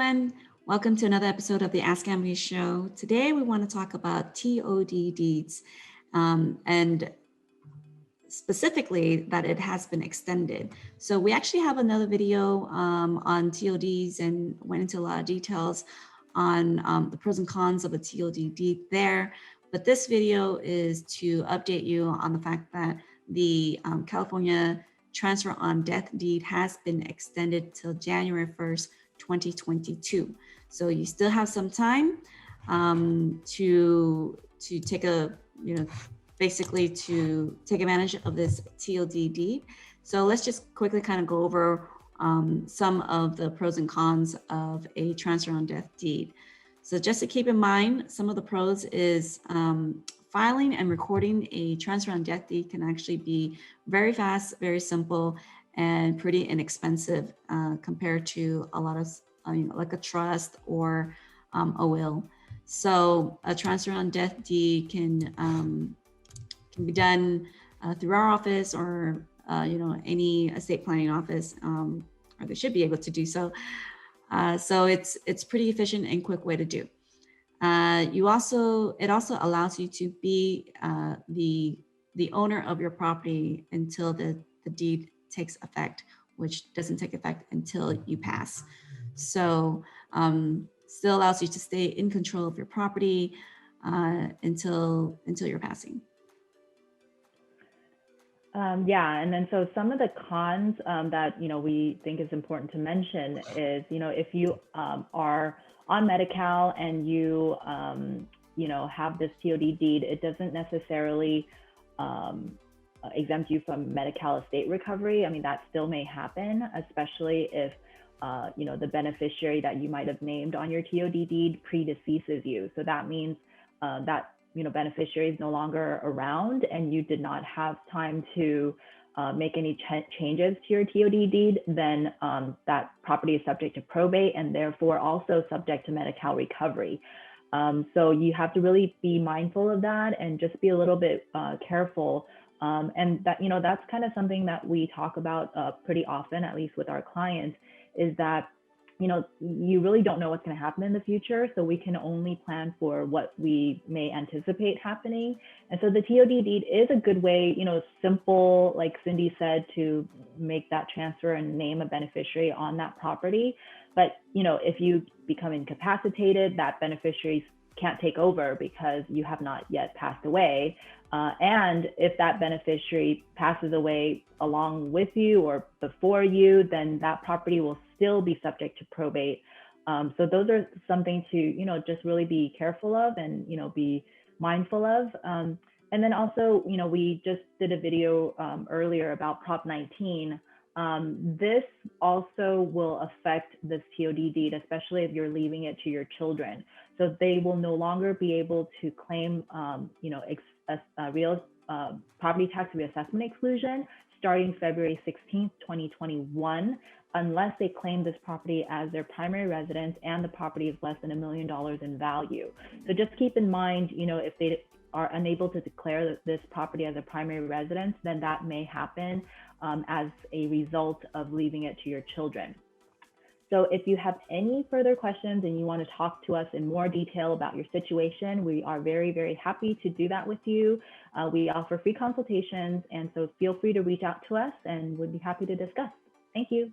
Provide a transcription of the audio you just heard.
everyone. Welcome to another episode of the Ask Amity Show. Today we want to talk about TOD deeds and specifically that it has been extended. So we actually have another video on TODs and went into a lot of details on the pros and cons of a TOD deed there. But this video is to update you on the fact that the California transfer on death deed has been extended till January 1st, 2022. So you still have some time to take basically to take advantage of this TOD deed. So let's just quickly kind of go over some of the pros and cons of a transfer on death deed. So just to keep in mind, some of the pros is filing and recording a transfer on death deed can actually be very fast, very simple, and pretty inexpensive compared to a lot of, like a trust or a will. So a transfer on death deed can be done through our office or any estate planning office, or they should be able to do so. So it's pretty efficient and quick way to do. It also allows you to be the owner of your property until the deed takes effect, which doesn't take effect until you pass. So still allows you to stay in control of your property until you're passing. And then so some of the cons that we think is important to mention is if you are on medi-cal and you have this TOD deed, it doesn't necessarily exempt you from medi-cal estate recovery. I mean, that still may happen, especially if the beneficiary that you might have named on your TOD deed predeceases you. So that means that beneficiary is no longer around and you did not have time to make any changes to your TOD deed, then that property is subject to probate and therefore also subject to medi-cal recovery. So you have to really be mindful of that and just be a little bit careful. And that, that's kind of something that we talk about pretty often, at least with our clients, is that you really don't know what's going to happen in the future. So we can only plan for what we may anticipate happening. And so the TOD deed is a good way, simple, like Cindy said, to make that transfer and name a beneficiary on that property. But, if you become incapacitated, that beneficiary can't take over because you have not yet passed away. And if that beneficiary passes away along with you or before you, then that property will still be subject to probate. So those are something to, just really be careful of and, be mindful of. And then also, we just did a video earlier about Prop 19. This also will affect this TOD deed, especially if you're leaving it to your children. So they will no longer be able to claim, real property tax reassessment exclusion starting February 16th, 2021, unless they claim this property as their primary residence and the property is less than $1 million in value. So just keep in mind, if they are unable to declare this property as a primary residence, then that may happen as a result of leaving it to your children. So if you have any further questions and you want to talk to us in more detail about your situation, we are very, very happy to do that with you. We offer free consultations, and so feel free to reach out to us and we'd be happy to discuss. Thank you.